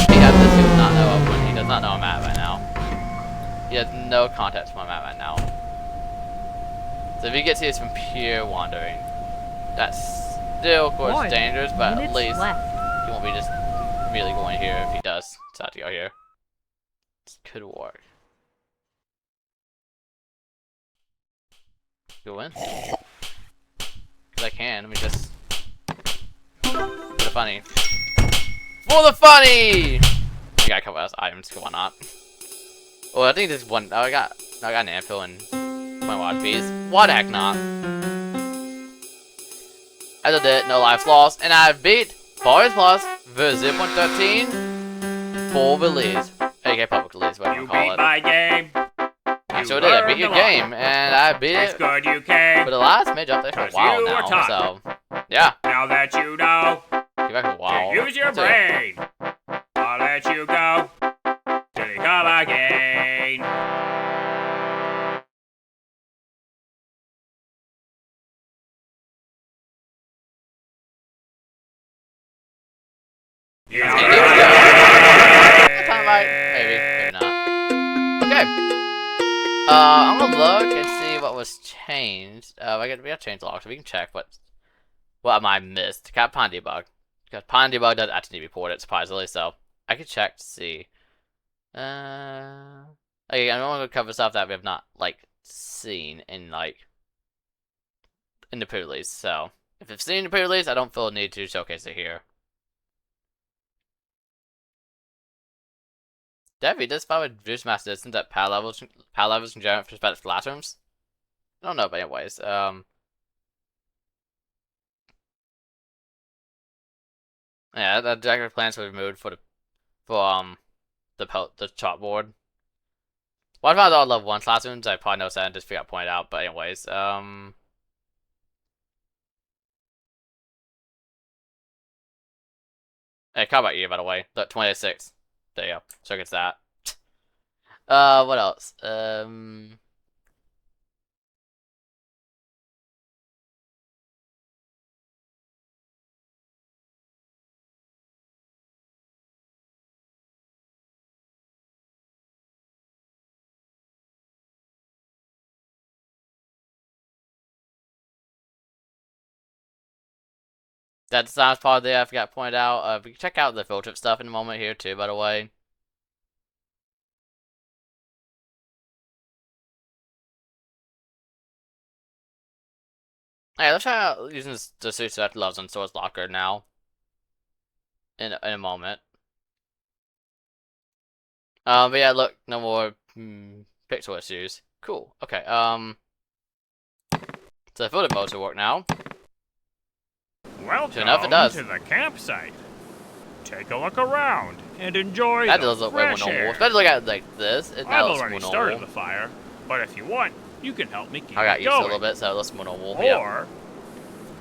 If he had this, he would not know I went. He does not know I'm at right now. He has no context for where I'm at right now. So if he gets here from pure wandering, that's still of course 1 dangerous, but at minute least left. he won't be just immediately going here if he does decide to go here. This could work. go in. Cause I can. Let me just. For the funny. For the funny! I got a couple of items, why not? Oh, I think this one. Oh, I got an anvil and my water piece. Why the heck not? As I did, no lives lost, and I beat Baldi Plus version 0.13 full release. aka public release, whatever you call it. My game. I sure did. I beat your game, and I beat it Good you came. for the last major update for a while now. So, yeah. Now that you know, Give back a while. use your brain. I'll let you go till you come again. Maybe not. Okay. I'm gonna look and see what was changed. We got change logs, so we can check what am I missed. Got Pond Debug. Because Pond Debug doesn't actually report it, surprisingly, so I can check to see. Okay, I'm only gonna cover stuff that we have not seen in in the pre-release. So if it's seen in the pre-release, I don't feel a need to showcase it here. Debbie, this file would reduce mass distance at pal levels can generate perspective classrooms. I don't know, but anyways, yeah, the decorative plants were removed for the chalkboard. What about all level 1 classrooms? I probably noticed that and just forgot to point it out, but anyways, hey, how about you, by the way? Look, 26. There you go. So it gets that. What else? That design part there I forgot to point out. We can check out the field trip stuff in a moment here too, by the way. Hey, let's try out using the suits that loves on Source Locker now. In a moment. But yeah, look, no more pixel issues. Cool. Okay. So the filter modes will work now. Welcome Sure enough, it does. to the campsite. Take a look around and enjoy That the does look way more fresh normal. air. Especially look at it like this. It now I've looks already more started normal. the fire, but if you want, you can help me keep I got it used to it a going. little bit, so it looks more normal. Or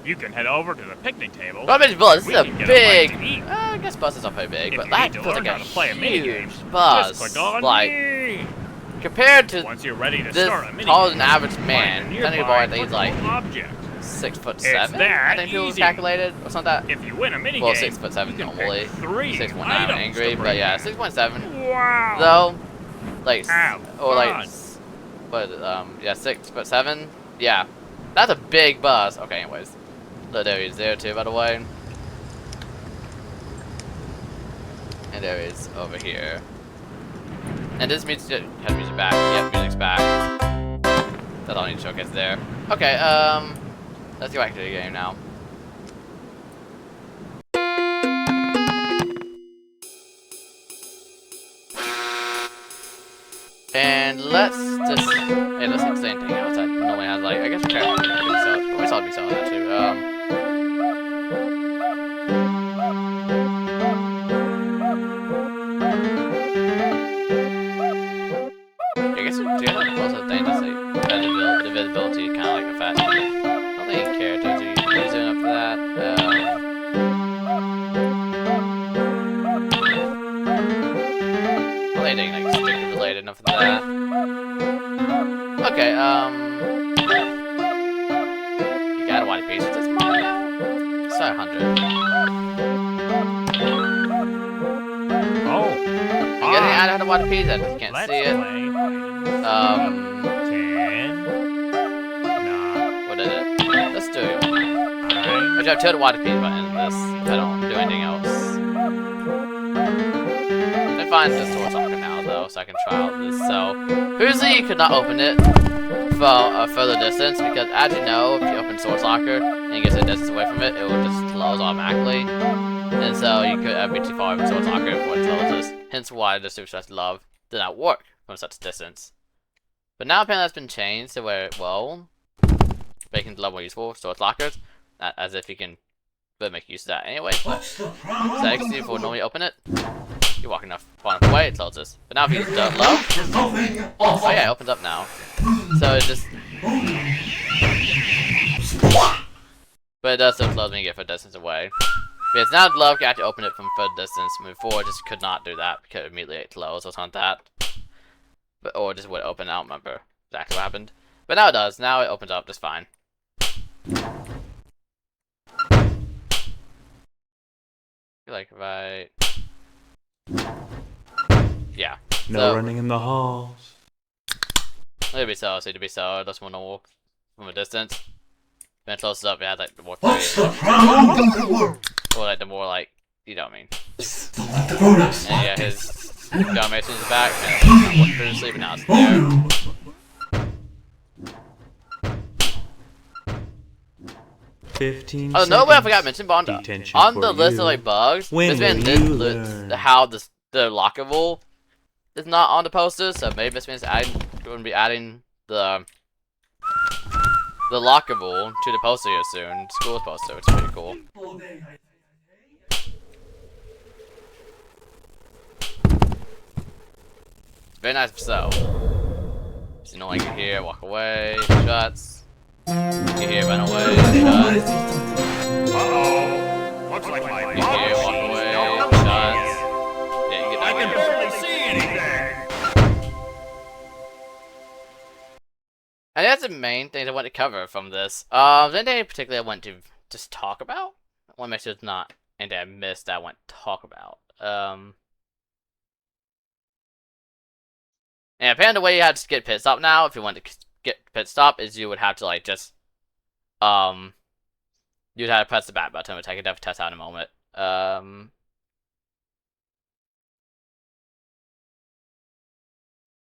you can head over to the picnic table. Well, I mean, this We is a can get a big. bite to eat. I guess buses are pretty big, If but you that need to feels learn like how a to play a minigame, huge bus. just click on Like me. compared to Once you're ready to this start a minigame, taller than average find man, a depending nearby upon I think he's like clickable object. 6'7". that I think people easy. calculated or something like that. If you win a minigame, Well, 6'7" you can normally. pick 3 6'9" items angry, to but bring yeah, in. 6'7". Wow. Though, Have or fun. what? Yeah, 6'7". Yeah, that's a big bus. Okay, anyways, so there he is there too, by the way, and there he is over here. And this means had music back. Yep, music's back. That's all I need to showcase there. Okay, let's go back to the game now. And let's just see the same thing outside. Normally has I guess we saw me selling that too. I guess we also thing to say the visibility kind of affect. I don't think characters are easy enough for that. I don't think anything strictly related enough for that. Okay, you got a white piece of this mod now? It's 100. Oh. You getting out of the white piece? I just can't Let's see it. play. 10. Nah. What is it? Let's do it. 9. I have two water piece button in this if I don't do anything else. I find this source soccer now. though, so I can try out this. So, previously you could not open it from a further distance because, as you know, if you open Source Locker and you get a distance away from it, it will just close automatically. And so you could be too far from Source Locker before it closes. Hence why the Super Stress Love did not work from such a distance. But now apparently that's been changed to where, well, making the love more useful for Source Lockers, as if you can really make use of that anyway. What's the problem? So actually, if you normally open it, you're walking enough far enough away, it closes. But now if you use Dirt Love, oh yeah, it opens up now. So it just, but it does still close when you get further distance away. Because now the love can actually open it from further distance. Before it just could not do that because immediately it closed or something like that. But, or just would open, I don't remember exactly what happened. But now it does, now it opens up just fine. Like, right. Yeah. No running in the halls. It'd be so, that's more normal from a distance. When it closes up, it has like the more or like the more like, you know what I mean. And yeah, his animation is back, and it wasn't previously, but now it's there. 15 Oh, no way, I forgot to mention, but Detention on for the list you. of like bugs, When this man will did you list learn? how the locker rule is not on the posters, so maybe this means going to be adding the locker rule to the poster here soon, school's poster, which is pretty cool. It's very nice so. So you know, like you hear, walk away, shots. You hear, run away, shots. Uh-oh. Looks like my You hear, walk away, shots. Yeah, you get I that can way. barely see anything. And that's the main things I want to cover from this. Is there anything in particular I want to just talk about? I want to make sure it's not anything I missed that I want to talk about. And apparently the way you have to get pit stop now, if you want to get pit stop, is you would have to like just, you'd have to press the back button, which I can definitely test out in a moment. Oh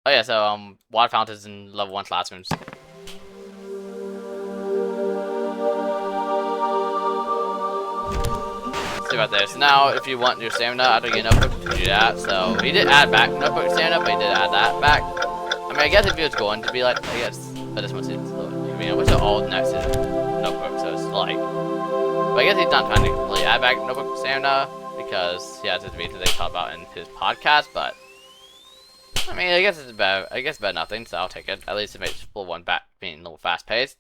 yeah, so water fountains in level 1 classrooms. See right there. So now, if you want your stamina after getting notebook, you can do that. So he did add back notebook stamina, but he did add that back. I mean, I guess if he was going to be like, I guess, but this one's which are all next to notebook, so it's like. But I guess he's not trying to really add back notebook stamina because he has his reasons they talk about in his podcast. But I mean, I guess it's better. I guess better than nothing, so I'll take it. At least it makes floor 1 back being a little fast paced.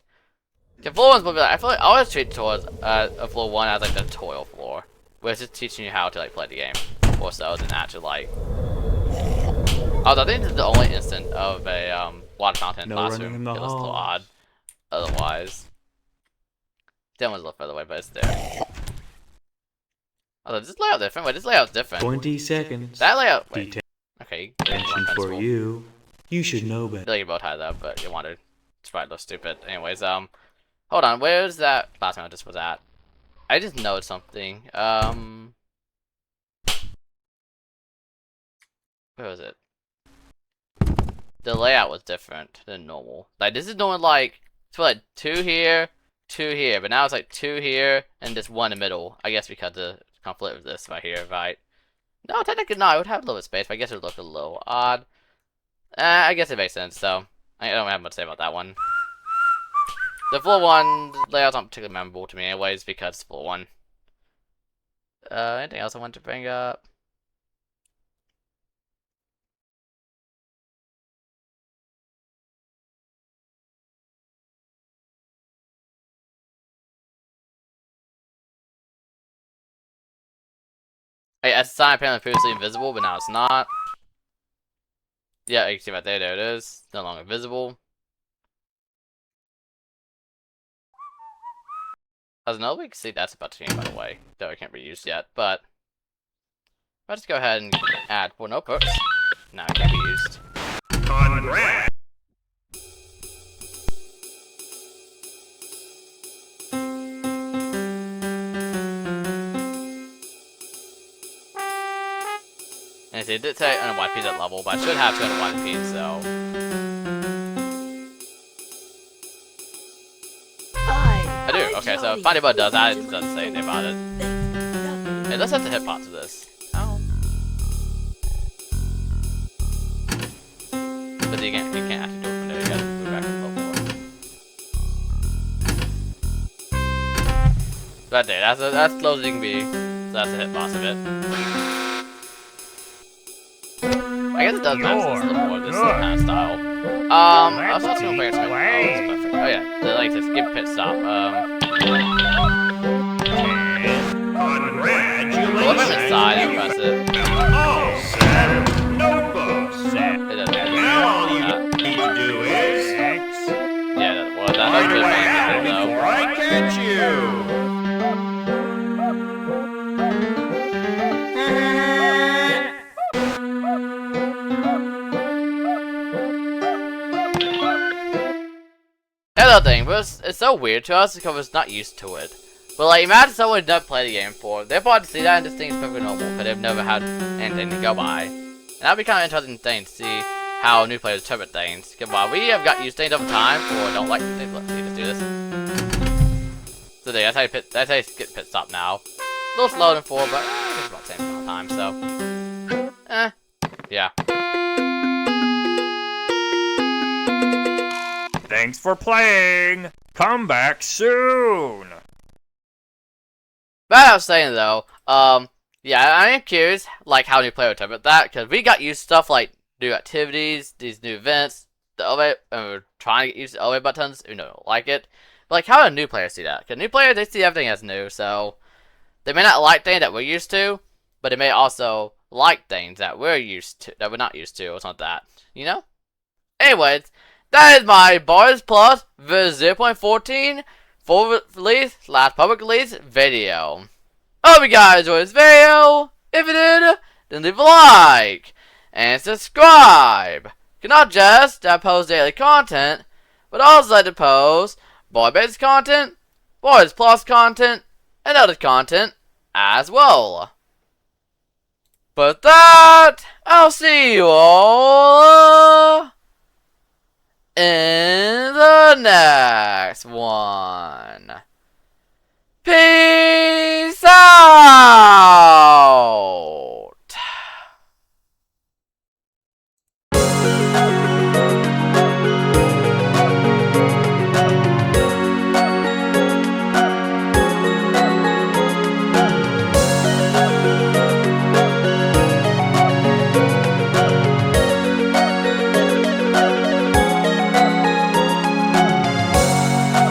The floor 1's like, I feel like I always treat towards a floor 1 as like the tutorial floor, where it's just teaching you how to like play the game, more so than actually like. Although I think this is the only instant of a water fountain No classroom. running in the It was a little halls. odd. Otherwise, that one's a little further away, but it's there. Although this layout different. Wait, this layout's different. 20 seconds. That layout. Wait. Okay. Detention for you. You should know I better. feel like you're both high though, but you wanted. It's probably look stupid. Anyways, hold on. Where's that classroom I just was at? I just noticed something. Where was it? The layout was different than normal. Like this is normally like it's like 2 here, 2 here, but now it's like 2 here and just 1 in the middle. I guess because the conflict with this right here, right? No, technically not. It would have a little bit of space, but I guess it would look a little odd. I guess it makes sense. So I don't have much to say about that one. The floor 1 layout's not particularly memorable to me, anyways, because it's floor 1. Anything else I want to bring up? Hey, as a sign, apparently previously invisible, but now it's not. Yeah, you can see right there. There it is. No longer visible. As another we can see that's about to change, by the way. Though it can't be used yet, but let's go ahead and add 4 notebooks. Now it can be used. Congrats. And see, it did say YP's at level, but I should have 200 YPs, so. I do, okay, so if anybody does that, it doesn't say anything about it. Hey, let's have to hit pots for this. Oh. But you can't actually do it from there, you gotta move back a little more. But there, that's as close as you can be. So that's the hitbox of it. I guess it does match this a little more, this kind of style. I was also gonna play it. Oh, yeah, the like this skip pit stop. Congratulations! Well, if I'm inside, I press it. Oh, set notebook set. It doesn't do Now all you need to do is yeah, well, that's run good away thing, though. before I catch you. Another thing, but it's so weird to us because it's not used to it. But like, imagine someone who's never played the game before. They'll probably see that and just think it's perfectly normal because they've never had anything to go by. And that'd be kind of interesting thing to see how new players interpret things. Because while we have got used to things over time, or don't like things, let's see, let's do this. So there, that's how you skip pit stop now. A little slower than 4, but it's about the same amount of time, so. Yeah. Thanks for playing. Come back soon. But I was saying though, yeah, I am curious, like how new player would interpret that, because we got used to stuff like new activities, these new events, the elevate, and we're trying to get used to elevate buttons, who don't like it. But like, how do new players see that? Because new players, they see everything as new, so they may not like things that we're used to, but they may also like things that we're used to, that we're not used to, or something like that, you know? Anyways, that is my Bars Plus version 0.14 full release / public release video. Hope you guys enjoyed this video. If you did, then leave a like and subscribe. Not just I post daily content, but also I post boy-based content, Bars Plus content, and other content as well. But that, I'll see you all in the next one. Peace!